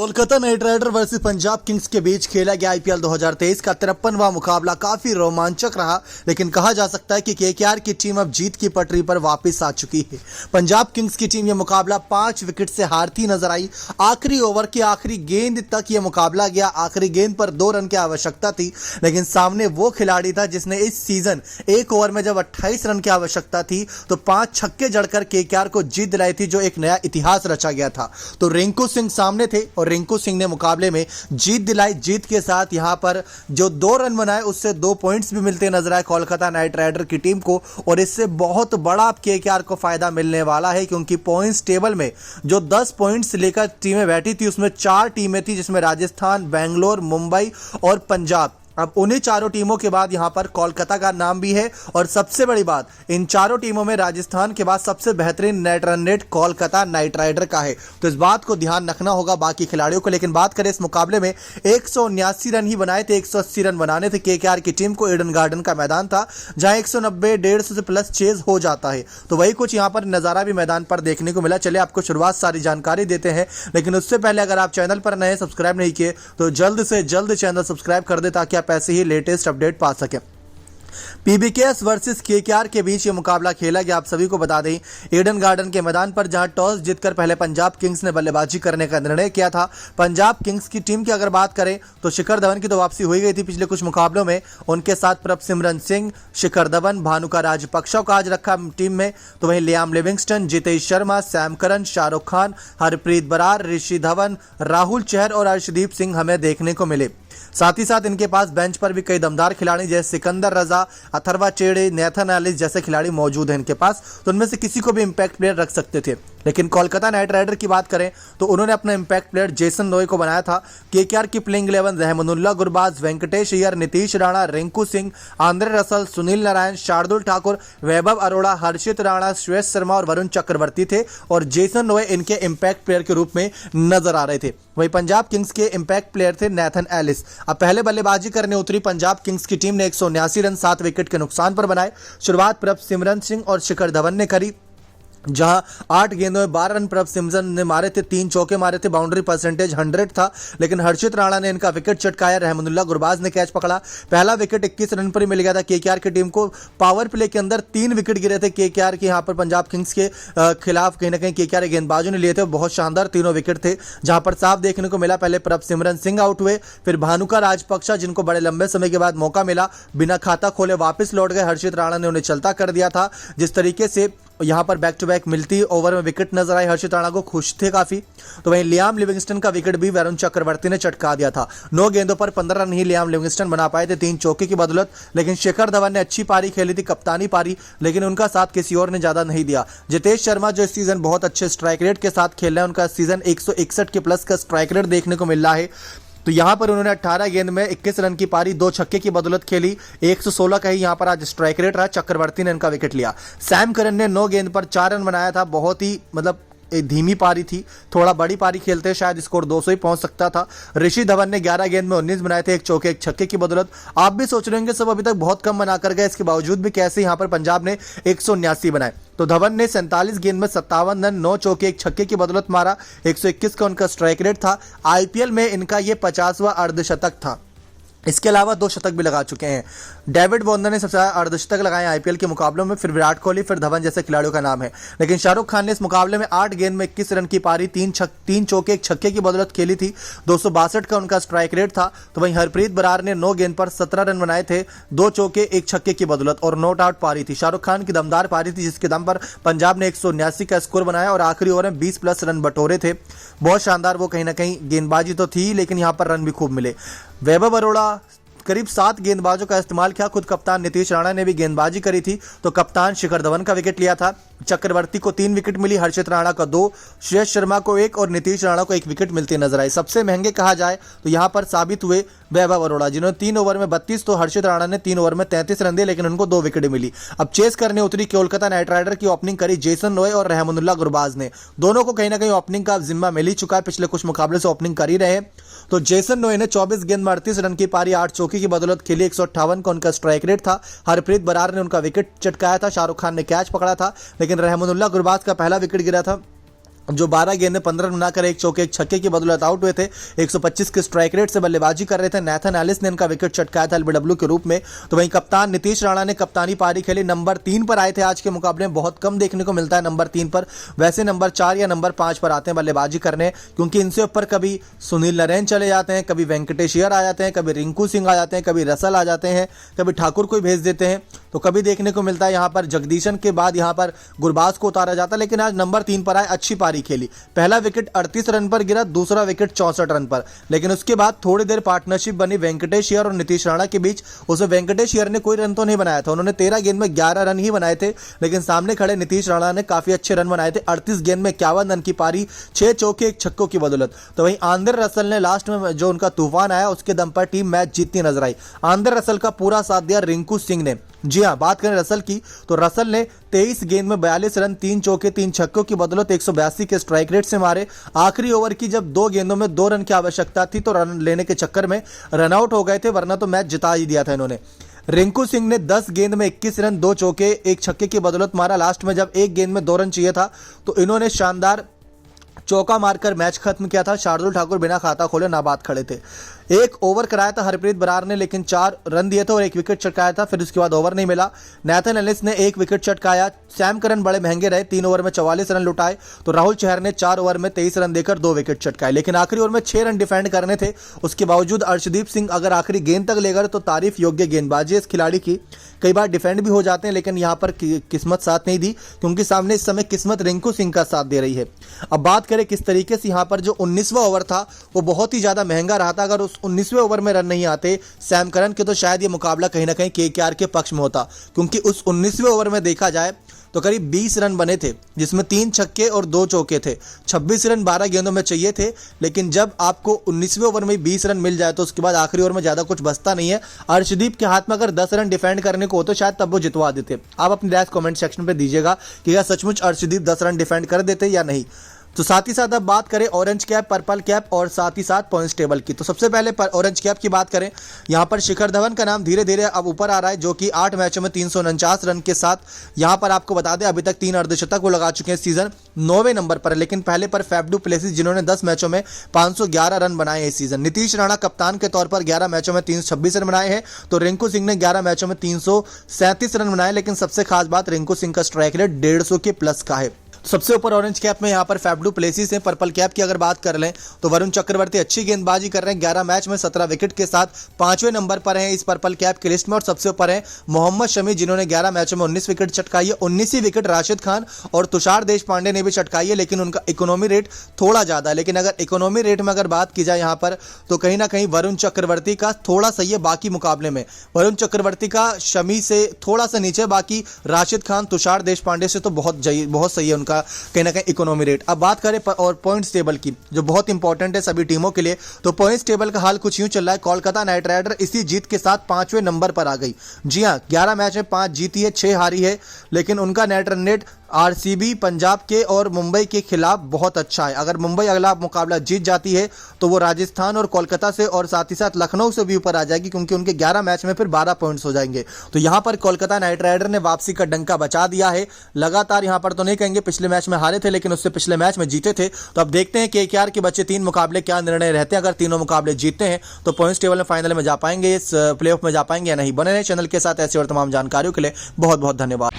Kolkata Knight Rider versus Punjab Kings के बीच खेला गया आईपीएल 2023 का 53वां मुकाबला काफी रोमांचक रहा, लेकिन कहा जा सकता है कि केकेआर की टीम अब जीत की पटरी पर वापस आ चुकी है। पंजाब किंग्स की टीम यह मुकाबला 5 विकेट से हारती नजर आई। आखिरी ओवर की आखिरी गेंद तक यह मुकाबला गया। आखिरी गेंद पर 2 रन की आवश्यकता थी, लेकिन सामने वो खिलाड़ी था जिसने इस सीजन एक ओवर में जब 28 रन की आवश्यकता थी तो 5 छक्के जड़कर केकेआर को जीत दिलाई थी, जो एक नया इतिहास रचा गया था। तो रिंकू सिंह सामने थे और रिंकू सिंह ने मुकाबले में जीत दिलाई। जीत के साथ यहां पर जो 2 रन बनाए उससे 2 पॉइंट्स भी मिलते नजर आए कोलकाता नाइट राइडर की टीम को, और इससे बहुत बड़ा केकेआर को फायदा मिलने वाला है, क्योंकि पॉइंट्स टेबल में जो 10 पॉइंट्स लेकर टीमें बैठी थी उसमें 4 टीमें थी, जिसमें राजस्थान, बेंगलोर, मुंबई और पंजाब। अब उन्हीं चारों टीमों के बाद यहां पर कोलकाता का नाम भी है, और सबसे बड़ी बात इन चारों टीमों में राजस्थान के बाद सबसे बेहतरीन net run rate Kolkata Knight Rider का है। तो इस बात को ध्यान रखना होगा बाकी खिलाड़ियों को। लेकिन बात करें इस मुकाबले में 179 रन ही बनाए थे, 180 रन बनाने थे केकेआर की टीम को। ईडन गार्डन का मैदान था जहां 190 150 से प्लस चेज हो जाता है, तो वही कुछ यहां पर नजारा भी मैदान पर देखने को मिला। चलिए आपको शुरुआत सारी जानकारी देते हैं, लेकिन उससे पहले अगर आप चैनल पर नए सब्सक्राइब नहीं किए तो जल्द से जल्द चैनल सब्सक्राइब कर दे, ताकि आप ऐसे ही लेटेस्ट अपडेट पा सकें। पीबीकेएस वर्सेस केकेआर के बीच ये मुकाबला खेला गया। आप सभी को बता दें ईडन गार्डन के मैदान पर, जहां टॉस जीतकर पहले पंजाब किंग्स ने बल्लेबाजी करने का निर्णय किया था। पंजाब किंग्स की टीम की अगर बात करें तो शिखर धवन की तो वापसी हो गई थी पिछले कुछ मुकाबलों में। उनके साथ प्रभसिमरन सिंह, शिखर धवन, भानुका राजपक्षा को आज रखा टीम में। तो वहीं Liam Livingstone, Jitesh Sharma, Sam Curran, Shahrukh Khan, Harpreet Brar, Rishi Dhawan, Rahul Chahar और अर्शदीप सिंह हमें देखने को मिले। साथ ही साथ इनके पास बेंच पर भी कई दमदार खिलाड़ी जैसे सिकंदर रजा, अथर्वा चेड़े, नेथन एलिस जैसे खिलाड़ी मौजूद हैं इनके पास, तो उनमें से किसी को भी इंपैक्ट प्लेयर रख सकते थे। लेकिन कोलकाता नाइट राइडर की बात करें तो उन्होंने अपना इंपैक्ट प्लेयर जेसन रॉय को बनाया था। केकेआर की playing 11 Rahmanullah Gurbaz, Venkatesh Iyer, Nitish Rana, Rinku Singh, Andre Russell, Sunil Narine, Shardul Thakur, Vaibhav Arora, Harshit Rana, Shreyas Sharma और वरुण चक्रवर्ती थे, और जेसन रॉय इनके इंपैक्ट प्लेयर के रूप में नजर आ रहे थे। वहीं पंजाब किंग्स के इंपैक्ट प्लेयर थे नेथन एलिस। अब पहले बल्लेबाजी करने उतरी पंजाब किंग्स की टीम ने 179 रन 7 विकेट के नुकसान पर बनाए। शुरुआत प्रभसिमरन सिंह और शिखर धवन ने करी, जहां 8 गेंदों में 12 रन प्रभसिमरन ने मारे थे, 3 चौके मारे थे, बाउंड्री परसेंटेज 100 था। लेकिन हर्षित राणा ने इनका विकेट चटकाया, रहमानुल्लाह गुरबाज ने कैच पकड़ा। पहला विकेट 21 रन पर ही मिल गया था केकेआर की टीम को। पावर प्ले के अंदर 3 विकेट गिरे थे केकेआर के, यहां पर पंजाब किंग्स के खिलाफ कहीं ना कहीं केकेआर गेंदबाजों ने लिए थे। बहुत शानदार तीनों विकेट थे, जहां पर साफ देखने को मिला पहले प्रभसिमरन सिंह आउट हुए, फिर भानुका राजपक्षा जिनको बड़े लंबे समय के बाद मौका मिला, बिना खाता खोले वापस लौट गए। हर्षित राणा ने उन्हें चलता कर दिया था। जिस तरीके से यहां पर बैक टू बैक मिलती ओवर में विकेट नजर आई, हर्षित राणा को खुश थे काफी। तो वहीं लियाम लिविंगस्टन का विकेट भी वरुण चक्रवर्ती ने चटका दिया था। 9 गेंदों पर 15 रन ही लियाम लिविंगस्टन बना पाए थे, 3 चौके की बदौलत। लेकिन शिखर धवन ने अच्छी पारी खेली थी, कप्तानी पारी, लेकिन उनका साथ किसी और ने ज्यादा नहीं दिया। जितेश शर्मा जो इस सीजन बहुत अच्छे स्ट्राइक रेट के साथ खेल रहे हैं, उनका सीजन 161 के प्लस का स्ट्राइक रेट देखने को मिल रहा है। तो यहां पर उन्होंने 18 गेंद में 21 रन की पारी 2 छक्के की बदौलत खेली। 116 का ही यहां पर आज स्ट्राइक रेट रहा। चक्रवर्ती ने इनका विकेट लिया। सैम करन ने 9 गेंद पर 4 रन बनाया था। बहुत ही एक धीमी पारी थी, थोड़ा बड़ी पारी खेलते शायद स्कोर 200 ही पहुंच सकता था। ऋषि धवन ने 11 गेंद में 19 बनाए थे, 1 चौके 1 छक्के की बदौलत। आप भी सोच रहे होंगे सब अभी तक बहुत कम बना कर गए, इसके बावजूद भी कैसे यहां पर पंजाब ने 179 बनाए। तो धवन ने 47 गेंद में 57 रन 9 चौके 1 छक्के की बदौलत मारा। 121 का उनका स्ट्राइक रेट था। आईपीएल में इनका यह 50वां अर्धशतक था। इसके अलावा 2 शतक भी लगा चुके हैं। डेविड वॉर्नर ने सबसे ज्यादा अर्धशतक लगाए आईपीएल के मुकाबलों में, फिर विराट कोहली, फिर धवन जैसे खिलाड़ियों का नाम है। लेकिन शाहरुख खान ने इस मुकाबले में 8 गेंद में 21 रन की पारी 3 चौके 1 छक्के की बदौलत खेली थी। 262 का उनका स्ट्राइक रेट था। तो वहीं हरप्रीत बरार ने 9 गेंद पर 17 रन बनाए थे, 2 चौके 1 छक्के की बदौलत, और नॉट आउट पारी थी। शाहरुख खान की दमदार पारी थी, जिसके दम पर पंजाब ने 179 का स्कोर बनाया और आखिरी ओवर में 20 प्लस रन बटोरे थे। बहुत शानदार वो कहीं ना कहीं गेंदबाजी तो थी, लेकिन यहां पर रन भी खूब मिले। वैभव अरोड़ा करीब 7 गेंदबाजों का इस्तेमाल किया। खुद कप्तान नीतीश राणा ने भी गेंदबाजी करी थी, तो कप्तान शिखर धवन का विकेट लिया था। चक्रवर्ती को 3 विकेट मिली, हर्षित राणा का 2, श्रेयस शर्मा को 1 और नीतीश राणा को 1 विकेट मिलती नजर आई। सबसे महंगे कहा जाए तो यहां पर साबित हुए वैभव अरोड़ा, जिन्होंने 3 ओवर में 32, तो हर्षित राणा ने 3 ओवर में 33 रन दिए, लेकिन उनको 2 विकेट मिली। अब चेस करने उतरी कोलकाता नाइट राइडर की ओपनिंग करी जेसन रॉय और रहमानुल्लाह गुरबाज ने। दोनों को कहीं ना कहीं ओपनिंग का जिम्मा मिल ही चुका है, पिछले कुछ मुकाबले से ओपनिंग कर ही रहे। तो जेसन रॉय ने 24 गेंद में 38 रन की पारी 8 चौके की बदौलत खेली। 158 का उनका स्ट्राइक रेट था। हरप्रीत बरार ने उनका विकेट चटकाया था। शाहरुख खान ने कैच पकड़ा था, लेकिन रहमानुल्लाह गुरबाज का पहला विकेट गिरा था। जो 12 गेंद में 15 रन बनाकर एक चौके एक छक्के की बदौलत आउट हुए थे। 125 के स्ट्राइक रेट से बल्लेबाजी कर रहे थे। नेथन एलिस ने इनका विकेट चटकाया था एलबीडब्ल्यू के रूप में। तो वहीं कप्तान नीतीश राणा ने कप्तानी पारी खेली, नंबर 3 पर आए थे। आज के मुकाबले में बहुत कम देखने को मिलता है नंबर 3 पर, वैसे नंबर 4 या नंबर 5 पर आते हैं बल्लेबाजी करने, क्योंकि इनसे ऊपर कभी सुनील नरेन चले जाते हैं, कभी वेंकटेश अय्यर आ जाते हैं, कभी रिंकू सिंह आ जाते हैं, कभी रसल आ जाते हैं, कभी ठाकुर को भेज देते हैं। तो कभी देखने को मिलता है यहाँ पर जगदीशन के बाद यहाँ पर गुरबाज को उतारा जाता है, लेकिन आज नंबर 3 पर आए, अच्छी पारी खेली। पहला विकेट 38 रन पर गिरा, दूसरा विकेट 64 रन पर, लेकिन उसके बाद थोड़ी देर पार्टनरशिप बनी वेंकटेश अय्यर और नीतीश राणा के बीच। उसमें वेंकटेश अय्यर ने कोई रन तो नहीं बनाया था, उन्होंने 13 गेंद में 11 रन ही बनाए थे, लेकिन सामने खड़े नीतीश राणा ने काफी अच्छे रन बनाए थे। 38 गेंद में 51 रन की पारी, 6 चौके एक छक्कों की बदौलत। तो वहीं आंद्रे रसल ने लास्ट में जो उनका तूफान आया उसके दम पर टीम मैच जीतती नजर आई। आंद्रे रसल का पूरा साथ दिया रिंकू सिंह ने। जी हां, बात करें रसल की तो रसल ने 23 गेंद में 42 रन, 3 चौके 3 छक्कों की बदौलत 182 के स्ट्राइक रेट से मारे। आखिरी ओवर की जब 2 गेंदों में 2 रन की आवश्यकता थी तो रन लेने के चक्कर में रन आउट हो गए थे, वरना तो मैच जिता ही दिया था इन्होंने। रिंकू सिंह ने 10 गेंद में 21 रन, 2 चौके एक छक्के की बदौलत मारा। लास्ट में जब 1 गेंद में 2 रन चाहिए था तो इन्होंने शानदार चौका मारकर मैच खत्म किया था। शार्दुल ठाकुर बिना खाता खोले नाबाद खड़े थे। एक ओवर कराया था हरप्रीत बरार ने, लेकिन 4 रन दिए थे और 1 विकेट चटकाया था, फिर उसके बाद ओवर नहीं मिला। नेथन एलिस ने 1 विकेट चटकाया। सैम करन बड़े महंगे रहे, 3 ओवर में 44 रन लुटाए। तो राहुल चहर ने 4 ओवर में 23 रन देकर 2 विकेट चटकाए, लेकिन आखिरी ओवर में 6 रन डिफेंड करने थे। उसके बावजूद अर्शदीप सिंह अगर आखिरी गेंद तक ले गए तो तारीफ योग्य गेंदबाजी है इस खिलाड़ी की। कई बार डिफेंड भी हो जाते हैं, लेकिन यहां पर किस्मत साथ नहीं दी, क्योंकि सामने इस समय किस्मत रिंकू सिंह का साथ दे रही है। अब बात करें किस तरीके से यहां पर जो 19वां ओवर था वो बहुत ही ज्यादा महंगा रहा था। अगर उस 19वें ओवर में रन नहीं आते सैम करन के तो शायद ये मुकाबला कहीं ना कहीं केकेआर के पक्ष में होता, क्योंकि उस 19वें ओवर में देखा जाए तो करीब 20 रन बने थे, जिसमें 3 छक्के और 2 चौके थे। 26 रन 12 गेंदों में चाहिए थे, लेकिन जब आपको 19वें ओवर में 20 रन मिल जाए तो उसके बाद आखिरी ओवर में ज्यादा कुछ बचता नहीं है। अर्शदीप के हाथ में अगर 10 रन डिफेंड करने को हो तो शायद तब वो जितवा देते। आप अपनी राय कमेंट सेक्शन पे दीजिएगा कि क्या सचमुच अर्शदीप 10 रन डिफेंड कर देते या नहीं। तो साथ ही साथ अब बात करें ऑरेंज कैप, पर्पल कैप और साथ ही साथ पॉइंट्स टेबल की। तो सबसे पहले ऑरेंज कैप की बात करें, यहां पर शिखर धवन का नाम धीरे धीरे अब ऊपर आ रहा है, जो कि 8 मैचों में 349 रन के साथ यहां पर आपको बता दें अभी तक 3 अर्धशतक वो लगा चुके हैं। सीजन 9वें नंबर पर है, लेकिन पहले पर फैफ डू प्लेसिस जिन्होंने 10 मैचों में 511 रन बनाए हैं इस सीजन। नीतीश राणा कप्तान के तौर पर 11 मैचों में 326 रन बनाए हैं, तो रिंकू सिंह ने 11 मैचों में 337 रन बनाए। लेकिन सबसे खास बात रिंकू सिंह का स्ट्राइक रेट 150 के प्लस का है। सबसे ऊपर ऑरेंज कैप में यहाँ पर फैफ डू प्लेसिस है। पर्पल कैप की अगर बात कर लें तो वरुण चक्रवर्ती अच्छी गेंदबाजी कर रहे हैं, 11 मैच में 17 विकेट के साथ 5वें नंबर पर हैं इस पर्पल कैप की लिस्ट में। और सबसे ऊपर है मोहम्मद शमी, जिन्होंने 11 मैचों में 19 विकेट चटकाई है। 19 ही विकेट राशिद खान और तुषार देशपांडे ने भी चटकाई है, लेकिन उनका इकोनॉमी रेट थोड़ा ज्यादा है। लेकिन अगर इकोनॉमी रेट में अगर बात की जाए यहाँ पर तो कहीं ना कहीं वरुण चक्रवर्ती का थोड़ा सही है बाकी मुकाबले में। वरुण चक्रवर्ती का शमी से थोड़ा सा नीचे, बाकी राशिद खान तुषार देशपांडे से तो बहुत सही है उनका कहीं ना कहीं इकोनॉमी रेट। अब बात करें और पॉइंट्स टेबल की, जो बहुत इंपॉर्टेंट है सभी टीमों के लिए, तो पॉइंट्स टेबल का हाल कुछ यूं चल रहा है। कोलकाता नाइट राइडर इसी जीत के साथ 5वें नंबर पर आ गई। जी हां, 11 मैच में 5 जीती है, 6 हारी है, लेकिन उनका net run rate RCB, Punjab के और मुंबई के खिलाफ बहुत अच्छा है। अगर मुंबई अगला मुकाबला जीत जाती है तो वो राजस्थान और कोलकाता से और साथ ही साथ लखनऊ से भी ऊपर आ जाएगी, क्योंकि उनके 11 मैच में फिर 12 पॉइंट्स हो जाएंगे। तो यहां पर कोलकाता नाइट राइडर ने वापसी का डंका बचा दिया है। लगातार यहां पर तो नहीं कहेंगे, पिछले मैच में हारे थे लेकिन उससे पिछले मैच में जीते थे। तो अब देखते हैं केकेआर के बच्चे 3 मुकाबले क्या निर्णय रहते हैं। अगर तीनों मुकाबले जीतते हैं तो पॉइंट्स टेबल में फाइनल में जा पाएंगे, इस प्लेऑफ में जा पाएंगे या नहीं। बने रहे चैनल के साथ ऐसी और तमाम जानकारियों के लिए बहुत बहुत धन्यवाद।